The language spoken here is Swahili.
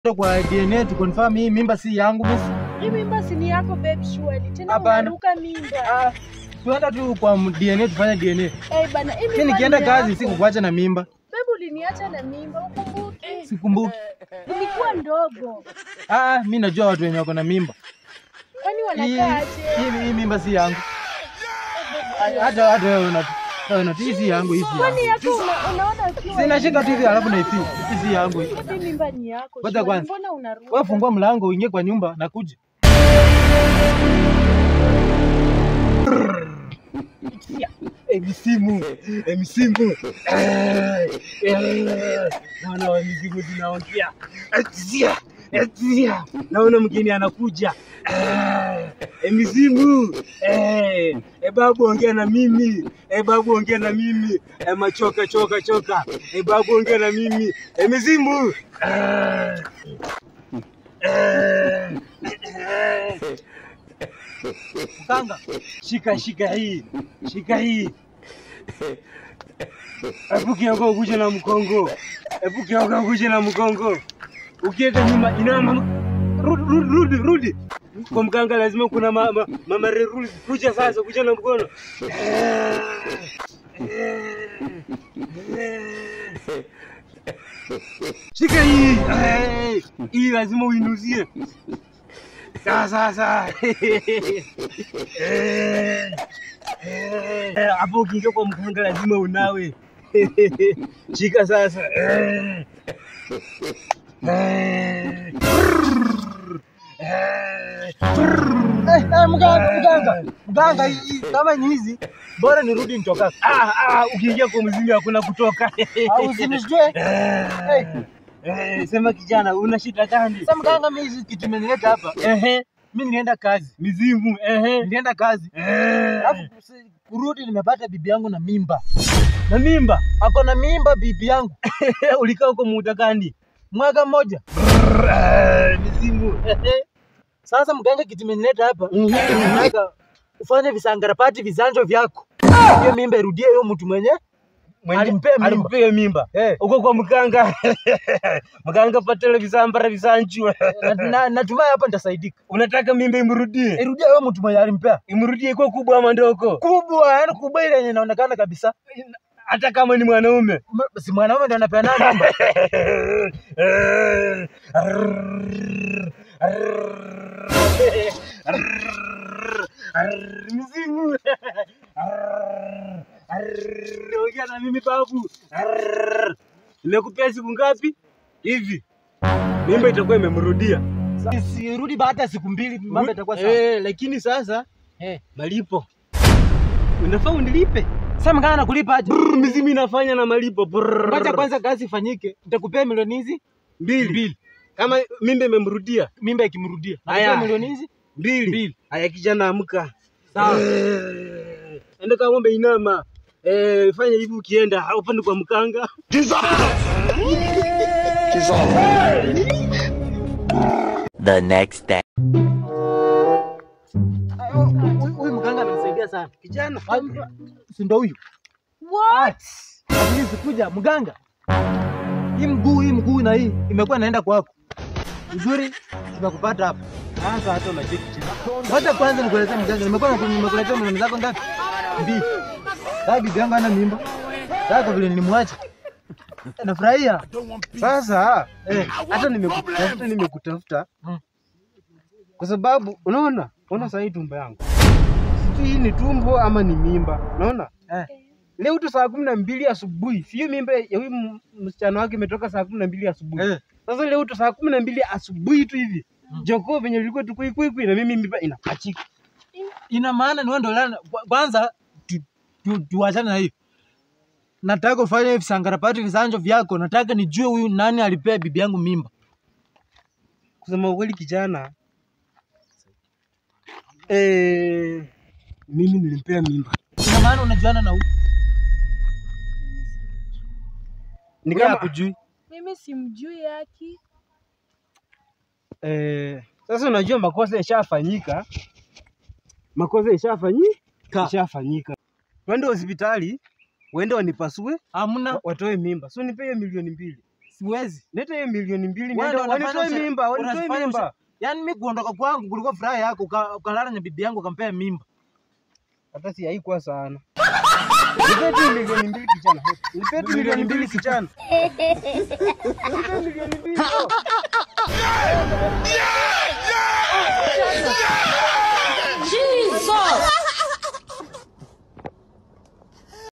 Kwa DNA to confirm hii mimba si yangu basi. Hii mimba si ni yako babe surely. Tena unaruka mimba. Tuenda tu kwa DNA tufanye DNA. Bana, hii mimba. Sisi nikienda kazi sikukuacha na mimba. Babe uliniacha na mimba, ukumbuki? Sikumbuki. Ilikuwa ndogo. Mimi najua watu wenye wako na mimba. Kwani wanakaa aje? Hii mimba si yangu. Hata wewe una si yangu hivi. Kwani yako unaona ukiwa sina shika tu hivi alafu na hivi. Si yangu hivi. Hii mimba ni yako. Mbona unaruka? Wewe fungua mlango uingie kwa nyumba na kuja. Misimu. Naona mizimu zinaongea. Naona mgeni anakuja. Mizimu. Babu ongea na mimi. Machoka. Babu ongea na mimi. Mizimu. Mkanga, Shika hii. Hebu kioko ukuje na mkongo. Ukiweka nyuma inama. Rudi. Kwa mkanga lazima kuna mama rudi. Kuja sasa, kuja na mkono. Shika hii. Hii lazima uinuzie. Sasa. Hapo ukiingia kwa mkanga lazima unawe. Shika sasa. Mganga kama ni hizi bora nirudi nitoka. Ukiingia kwa mzinga hakuna kutoka. Au usinishike. Sema kijana, una shida gani? Sasa mganga, mimi hizi kitu imenileta hapa. Mimi nilienda kazi. Mizimu. Nilienda kazi. Alafu kurudi nimepata bibi yangu na mimba. Na mimba? Ako na mimba bibi yangu. Ulikaa huko muda gani? Mwaka mmoja. Mizimu. Sasa mganga, kitu imenileta hapa. Nataka ufanye visangarapati visanjo vyako. Hiyo mimba irudie hiyo mtu mwenye alimpea mimba. Uko kwa mkanga. Mkanga patele visambara visanjwe. Natumai hapa nitasaidika. Unataka mimba imrudie? Irudie hiyo mtu mwenye alimpea. Imrudie iko kubwa ama ndogo? Kubwa, yani kubwa ile yenye inaonekana kabisa. Hata kama ni mwanaume. Si mwanaume ndio anapeana mimba. Mizimu. Ongea na mimi babu. Nimekupea siku ngapi? Hivi. Mimba itakuwa imemrudia. Sirudi baada ya siku 2 mambo itakuwa sawa. Lakini sasa malipo. Unafaa unilipe. Sasa mganga nakulipa aje? Mizimu inafanya na malipo. Ngoja kwanza kazi ifanyike. Nitakupea milioni hizi 2. Kama mimba imemrudia. Mimba ikimrudia. Nitakupea milioni hizi 2. Haya kijana, amka. Sawa. Enda kwa ng'ombe inama. Fanya hivi ukienda upande kwa mkanga. The next day. Huyu mganga amenisaidia sana. Kijana, si ndio huyu? What? Please kuja mganga. Hii mguu na hii imekuwa naenda kwako. Nzuri tumekupata hapa. sasa hata unacheki chini. Ngoja kwanza nikuelezea mganga, nimekuletea milioni zako ngapi? 2. Sasa bibi yangu ana mimba. Sasa vile nilimwacha. Nafurahia. Sasa hata nimekutafuta kwa sababu unaona sasa hii tumbo yangu. Sijui hii ni tumbo ama ni mimba. Unaona? Leo tu saa 12 asubuhi. Sio mimba ya huyu msichana wake imetoka saa 12 asubuhi. Sasa leo tu saa 12 asubuhi tu hivi. Joko venye vilikuwa tu kwikwi na mimi mimba inapachika. Ina maana ni wewe ndio lana. Kwanza tuachane na hiyo. Nataka ufanye visangarapati visanjo vyako. Nataka nijue huyu nani alipea bibi yangu mimba. Kusema ukweli kijana, mimi nilimpea mimba. Ina maana unajuana na huyu? Ni kama kujui. Mimi simjui yaki. Sasa unajua makosa yashafanyika. Ishafanyika. Twende hospitali, waende wanipasue, Hamna. watoe mimba. So nipe hiyo milioni 2. siwezi. Leta hiyo milioni 2 Wewe ndio ndio wanitoe mimba, wanitoe mimba. Yaani mimi kuondoka kwangu kulikuwa furaha yako, ukalala na bibi yangu ukampea mimba. Hata si haikuwa sana. Nipeti milioni 2 kijana. Nipeti milioni 2 kijana. Nipeti milioni 2.